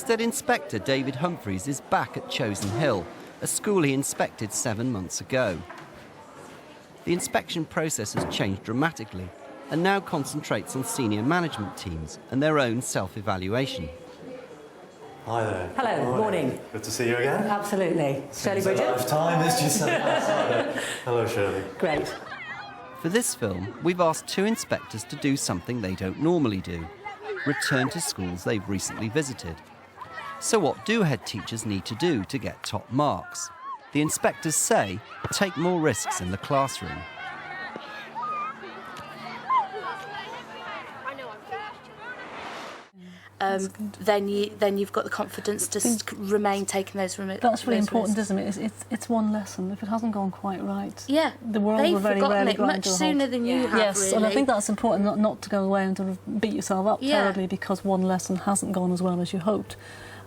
Ofsted Inspector David Humphreys is back at Chosen Hill, a school he inspected 7 months ago. The inspection process has changed dramatically and now concentrates on senior management teams and their own self-evaluation. Hi there. Hello, morning. Good to see you again. Absolutely. Shirley Bridget? It's a lifetime, it's just Hello, Shirley. Great. For this film, we've asked 2 inspectors to do something they don't normally do: return to schools they've recently visited. So what do head teachers need to do to get top marks? The inspectors say, take more risks in the classroom. Then you've got the confidence to remain taking those risks. That's really important, isn't it? It's one lesson. If it hasn't gone quite right, yeah, the world will very rarely grind much to a halt. sooner than you have. Yes, really. and I think that's important, not to go away and sort of beat yourself up terribly because one lesson hasn't gone as well as you hoped,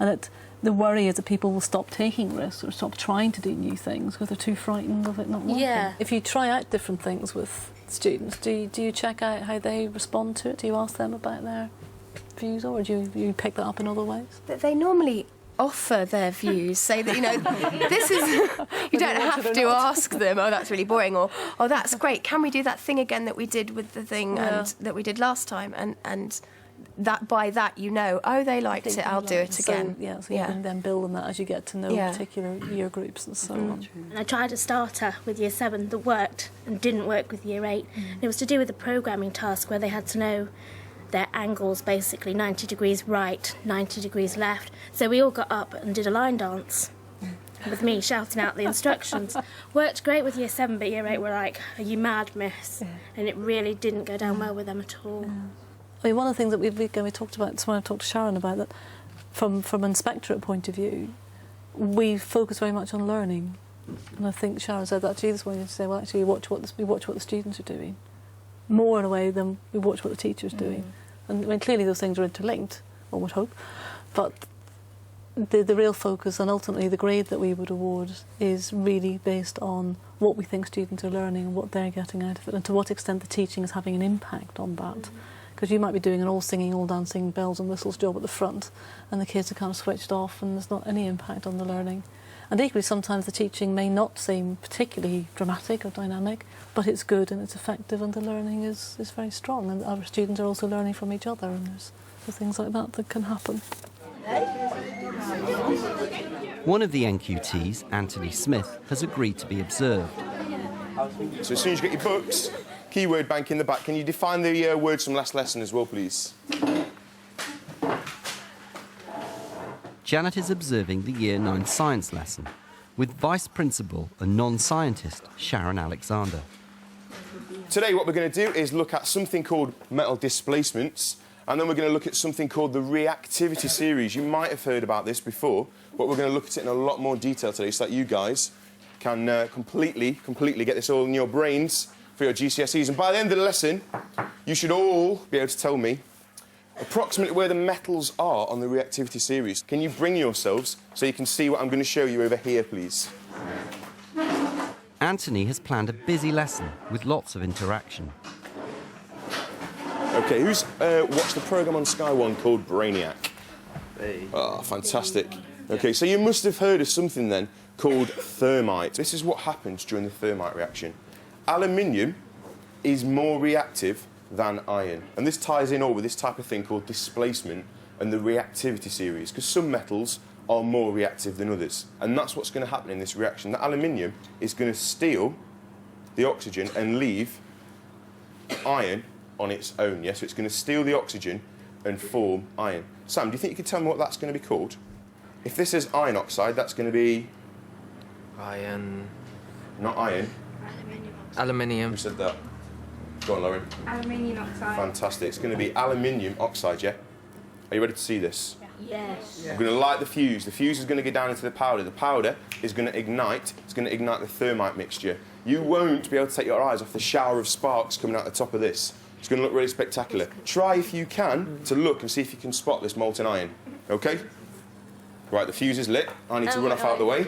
and the worry is that people will stop taking risks or stop trying to do new things because they're too frightened of it not working. Yeah. If you try out different things with students, do you check out how they respond to it? Do you ask them about their views, or do you pick that up in other ways? They normally offer their views, say that, this is... You don't have to ask them, oh, that's really boring, or, oh, that's great, can we do that thing again that we did with the thing and that we did last time? And that by that, oh, they liked it, I'll do it again. So you can then build on that as you get to know particular year groups and so on. And I tried a starter with Year 7 that worked and didn't work with Year 8. It was to do with a programming task where they had to know their angles, basically 90 degrees right, 90 degrees left. So we all got up and did a line dance with me shouting out the instructions. Worked great with Year 7, but Year 8 were like, are you mad, miss? Yeah. And it really didn't go down well with them at all. Yeah. I mean, one of the things that we talked about, it's when I talked to Sharon about that, from an inspectorate point of view, we focus very much on learning. And I think Sharon said that to you this morning, to say, well, actually, we watch what the students are doing, more in a way than we watch what the teacher's doing. And I mean, clearly those things are interlinked, one would hope, but the real focus and ultimately the grade that we would award is really based on what we think students are learning and what they're getting out of it, and to what extent the teaching is having an impact on that. Because you might be doing an all singing, all dancing, bells and whistles job at the front, and the kids are kind of switched off and there's not any impact on the learning. And equally, sometimes the teaching may not seem particularly dramatic or dynamic, but it's good and it's effective and the learning is very strong, and our students are also learning from each other, and there's things like that can happen. One of the NQTs, Anthony Smith, has agreed to be observed. So as soon as you get your books, keyword bank in the back, can you define the words from last lesson as well, please? Janet is observing the Year 9 science lesson with Vice Principal and non-scientist Sharon Alexander. Today what we're going to do is look at something called metal displacements, and then we're going to look at something called the reactivity series. You might have heard about this before, but we're going to look at it in a lot more detail today so that you guys can completely get this all in your brains for your GCSEs. And by the end of the lesson, you should all be able to tell me approximately where the metals are on the reactivity series. Can you bring yourselves so you can see what I'm going to show you over here, please? Anthony has planned a busy lesson with lots of interaction. OK, who's watched the programme on Sky One called Brainiac? Hey. Oh, fantastic. OK, so you must have heard of something then called thermite. This is what happens during the thermite reaction. Aluminium is more reactive than iron. And this ties in all with this type of thing called displacement and the reactivity series, because some metals are more reactive than others. And that's what's going to happen in this reaction. The aluminium is going to steal the oxygen and leave iron on its own, yes? So it's going to steal the oxygen and form iron. Sam, do you think you could tell me what that's going to be called? If this is iron oxide, that's going to be... Iron... Not iron. Aluminium. Who said that? Go on, Lauren. Aluminium oxide. Fantastic. It's going to be aluminium oxide, yeah? Are you ready to see this? Yes. We're going to light the fuse. The fuse is going to go down into the powder. The powder is going to ignite. It's going to ignite the thermite mixture. You won't be able to take your eyes off the shower of sparks coming out the top of this. It's going to look really spectacular. Try, if you can, to look and see if you can spot this molten iron. OK? Right, the fuse is lit. I need to run off out of the way.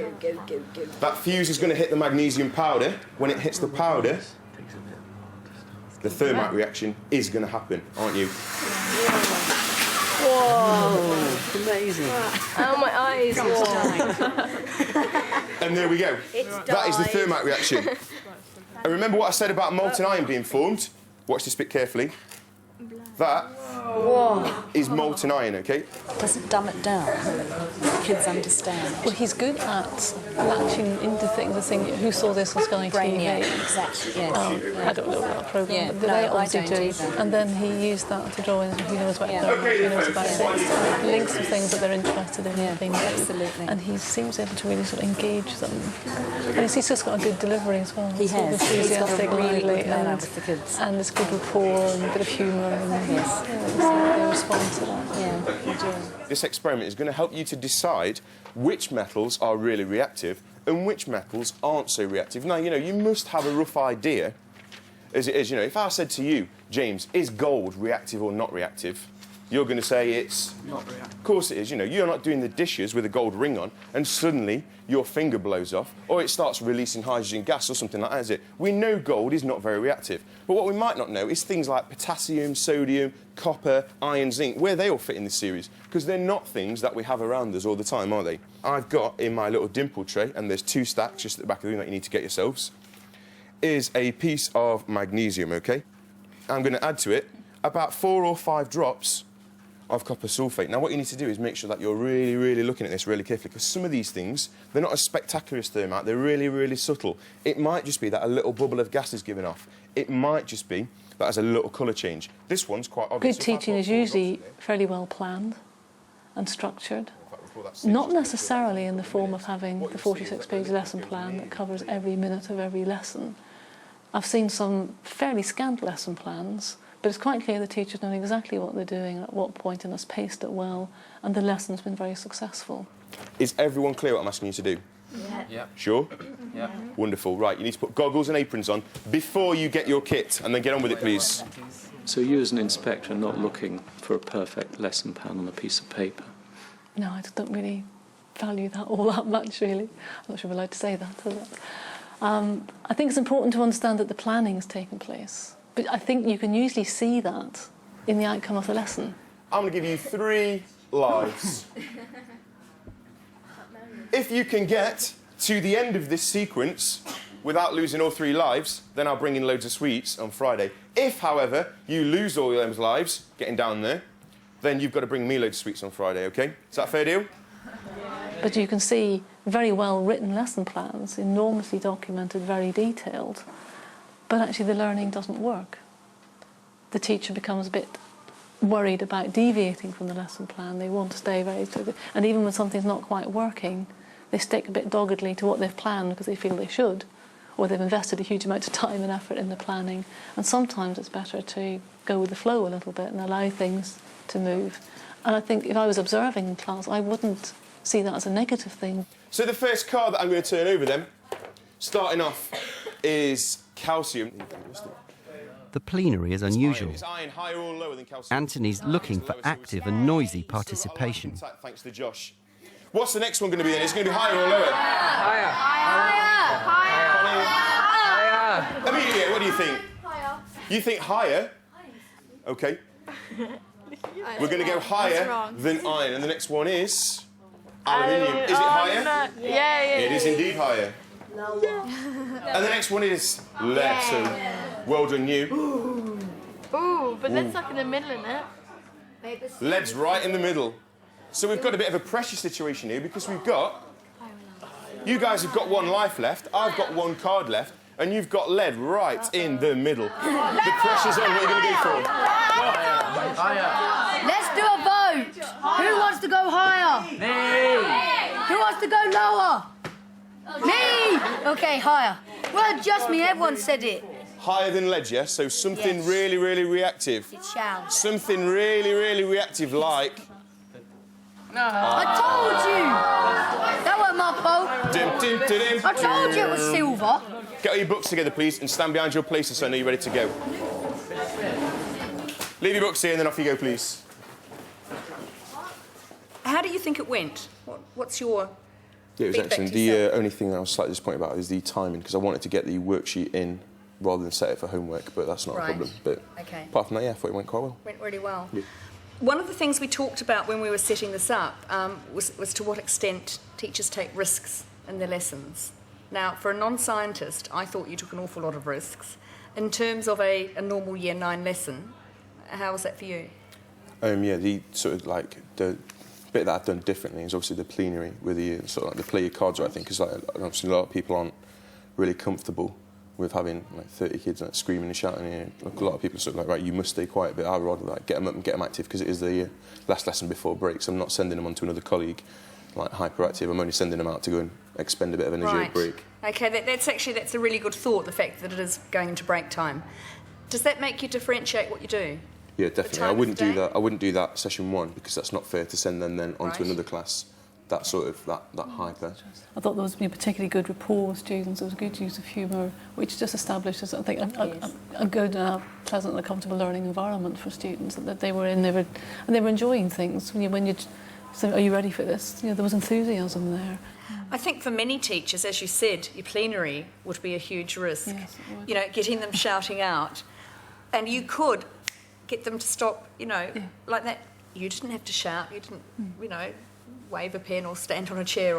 That fuse is going to hit the magnesium powder. When it hits the powder, the thermite reaction is going to happen, aren't you? Whoa! Amazing. Oh, my eyes. And there we go. That is the thermite reaction. And remember what I said about molten iron being formed? Watch this bit carefully. That is molten iron, okay? Does it dumb it down? Kids understand. Well, he's good at latching into things. I think who saw this on Sky TV? Yeah, exactly, yes. I don't know that programme, Yeah, but no, they I obviously don't do. either. And then he used that to draw in who knows about Yeah. thermite, who knows about it. Links to things that they're interested in. Yeah, things. absolutely. And he seems able to really sort of engage them. And he's just got a good delivery as well. He Sort of has. He's got a enthusiastic, really lively, good manner with the kids. and there's good rapport and a bit of humour. And Yes. they respond to that. Yeah. This experiment is going to help you to decide which metals are really reactive and which metals aren't so reactive. Now, you know, you must have a rough idea, as it is, you know, if I said to you, James, is gold reactive or not reactive? You're going to say it's... Not reactive. Of course it is, you know, you're not doing the dishes with a gold ring on and suddenly your finger blows off or it starts releasing hydrogen gas or something like that, is it? We know gold is not very reactive. But what we might not know is things like potassium, sodium, copper, iron, zinc, where they all fit in this series, because they're not things that we have around us all the time, are they? I've got in my little dimple tray, and there's 2 stacks just at the back of the room that you need to get yourselves, is a piece of magnesium, OK? I'm going to add to it about 4 or 5 drops of copper sulfate. Now, what you need to do is make sure that you're really, really looking at this really carefully, because some of these things, they're not as spectacular as thermite, they're really, really subtle. It might just be that a little bubble of gas is given off. It might just be that has a little colour change. This one's quite obvious. Good teaching is usually fairly well planned and structured. Not necessarily in the form of having the 46-page lesson plan that covers every minute of every lesson. I've seen some fairly scant lesson plans, but it's quite clear the teachers know exactly what they're doing at what point and has paced it well, and the lesson's been very successful. Is everyone clear what I'm asking you to do? Yeah. Yep. Sure? Yep. Wonderful. Right, you need to put goggles and aprons on before you get your kit, and then get on with it, please. So you as an inspector are not looking for a perfect lesson plan on a piece of paper? No, I just don't really value that all that much, really. I'm not sure I'm allowed to say that. I think it's important to understand that the planning has taken place. But I think you can usually see that in the outcome of the lesson. I'm going to give you 3 lives. If you can get to the end of this sequence without losing all 3 lives, then I'll bring in loads of sweets on Friday. If, however, you lose all those lives, getting down there, then you've got to bring me loads of sweets on Friday, OK? Is that a fair deal? But you can see very well-written lesson plans, enormously documented, very detailed, but actually the learning doesn't work. The teacher becomes a bit worried about deviating from the lesson plan. They want to stay very... And even when something's not quite working, they stick a bit doggedly to what they've planned because they feel they should, or they've invested a huge amount of time and effort in the planning. And sometimes it's better to go with the flow a little bit and allow things to move. And I think if I was observing in class, I wouldn't see that as a negative thing. So the first card that I'm going to turn over then, starting off, is calcium. The plenary is unusual. Is iron higher or lower than calcium? Anthony's looking for active and noisy participation. Thanks to Josh. What's the next one going to be then? Is it going to be higher or lower? Higher. Higher. Amelia, what do you think? Higher. You think higher? OK. We're going to go higher than iron. And the next one is... aluminium. Is it higher? Yeah. It is indeed higher. And the next one is lead. So, well done you. Ooh, but that's like in the middle, isn't it? Lead's right in the middle. So we've got a bit of a pressure situation here because we've got... You guys have got 1 life left, I've got 1 card left, and you've got lead right in the middle. The pressure's on. What are you going to go for? Higher. Let's do a vote. Who wants to go higher? Me. Who wants to go lower? Me! Okay, higher. Well, just me. Everyone said it. Higher than lead, yes? So something Yes. really, really reactive. It shall. Something really, really reactive like... I told you. That wasn't my fault. Dim, dim, dim, dim. I told you it was silver. Get all your books together, please, and stand behind your places so I know you're ready to go. Leave your books here and then off you go, please. How do you think it went? What's your... Yeah, it was feedback excellent. to The yourself? only thing I was slightly disappointed about is the timing, because I wanted to get the worksheet in rather than set it for homework, but that's not a Right. problem. But Okay. apart from that, yeah, I thought it went quite well. Went really well. Yeah. One of the things we talked about when we were setting this up was to what extent teachers take risks in their lessons. Now, for a non-scientist, I thought you took an awful lot of risks. In terms of a normal Year 9 lesson, how was that for you? Yeah, the sort of like the bit that I've done differently is obviously the plenary with the sort of like the play your cards right thing, because like, obviously a lot of people aren't really comfortable with having like 30 kids like screaming and shouting. You know, like, a lot of people are sort of like, right, you must stay quiet, but I'd rather like get them up and get them active because it is the last lesson before break. So I'm not sending them on to another colleague like hyperactive. I'm only sending them out to go and expend a bit of energy at break. Okay, that's a really good thought, the fact that it is going into break time. Does that make you differentiate what you do? Yeah, definitely. I wouldn't do that. I wouldn't do that session 1 because that's not fair to send them then onto another class. That sort of that hyper. I thought there was a particularly good rapport with students. There was a good use of humour, which just established, I think, a good, pleasant, and comfortable learning environment for students that they were in. They were enjoying things. When you so, are you ready for this? You know, there was enthusiasm there. I think for many teachers, as you said, your plenary would be a huge risk. Yes, it would. You know, getting them shouting out, and you could get them to stop. You know, like that. You didn't have to shout. You didn't. You know, wave a pen or stand on a chair,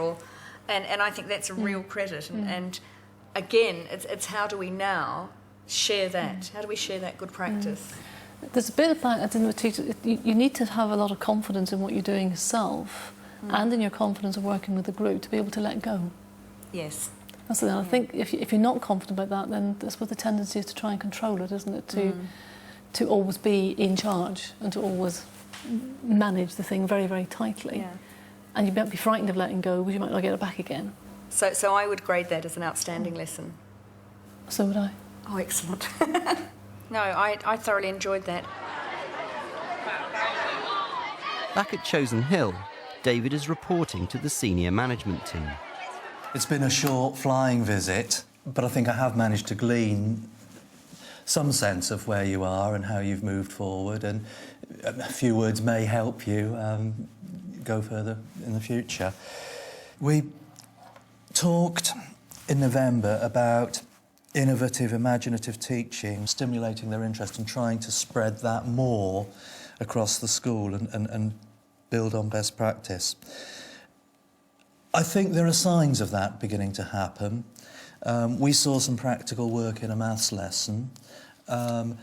and I think that's a real credit. And again, it's how do we now share that? How do we share that good practice? There's a bit of that, I think, with teachers. You need to have a lot of confidence in what you're doing yourself and in your confidence of working with the group to be able to let go. Yes. That's the thing. I think if you're not confident about that, then that's what the tendency is to try and control it, isn't it? To always be in charge and to always manage the thing very, very tightly. Yeah. And you might be frightened of letting go because you might not get it back again. So I would grade that as an outstanding lesson. So would I. Oh, excellent. No, I thoroughly enjoyed that. Back at Chosen Hill, David is reporting to the senior management team. It's been a short flying visit, but I think I have managed to glean some sense of where you are and how you've moved forward, and a few words may help you go further in the future. We talked in November about innovative, imaginative teaching, stimulating their interest and trying to spread that more across the school and build on best practice. I think there are signs of that beginning to happen. We saw some practical work in a maths lesson, and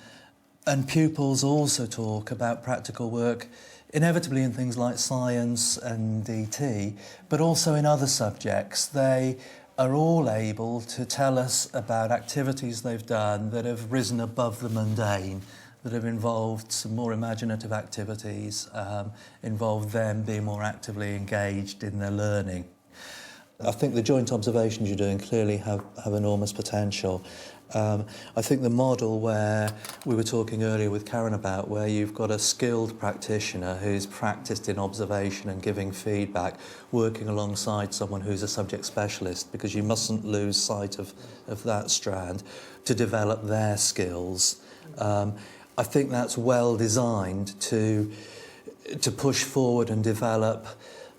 pupils also talk about practical work inevitably in things like science and DT, but also in other subjects. They are all able to tell us about activities they've done that have risen above the mundane, that have involved some more imaginative activities, involved them being more actively engaged in their learning. I think the joint observations you're doing clearly have enormous potential. I think the model where we were talking earlier with Karen about, where you've got a skilled practitioner who's practiced in observation and giving feedback, working alongside someone who's a subject specialist, because you mustn't lose sight of that strand, to develop their skills. I think that's well designed to push forward and develop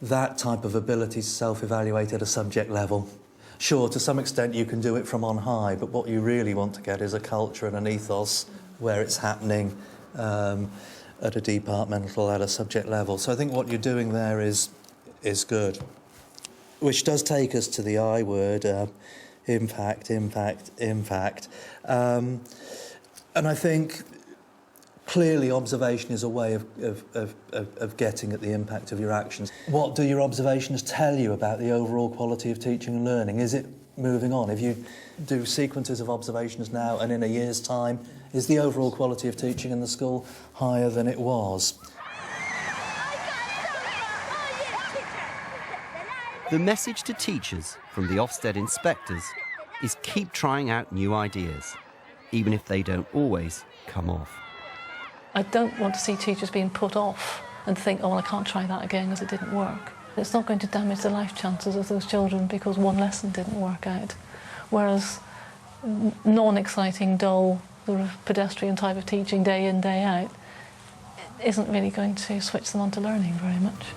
that type of ability to self-evaluate at a subject level. Sure, to some extent you can do it from on high, but what you really want to get is a culture and an ethos where it's happening at a departmental, at a subject level. So I think what you're doing there is good. Which does take us to the I word, impact. And I think clearly observation is a way of getting at the impact of your actions. What do your observations tell you about the overall quality of teaching and learning? Is it moving on? If you do sequences of observations now and in a year's time, is the overall quality of teaching in the school higher than it was? The message to teachers from the Ofsted inspectors is keep trying out new ideas, even if they don't always come off. I don't want to see teachers being put off and think, oh, well, I can't try that again because it didn't work. It's not going to damage the life chances of those children because one lesson didn't work out. Whereas non-exciting, dull, sort of pedestrian type of teaching day in, day out isn't really going to switch them onto learning very much.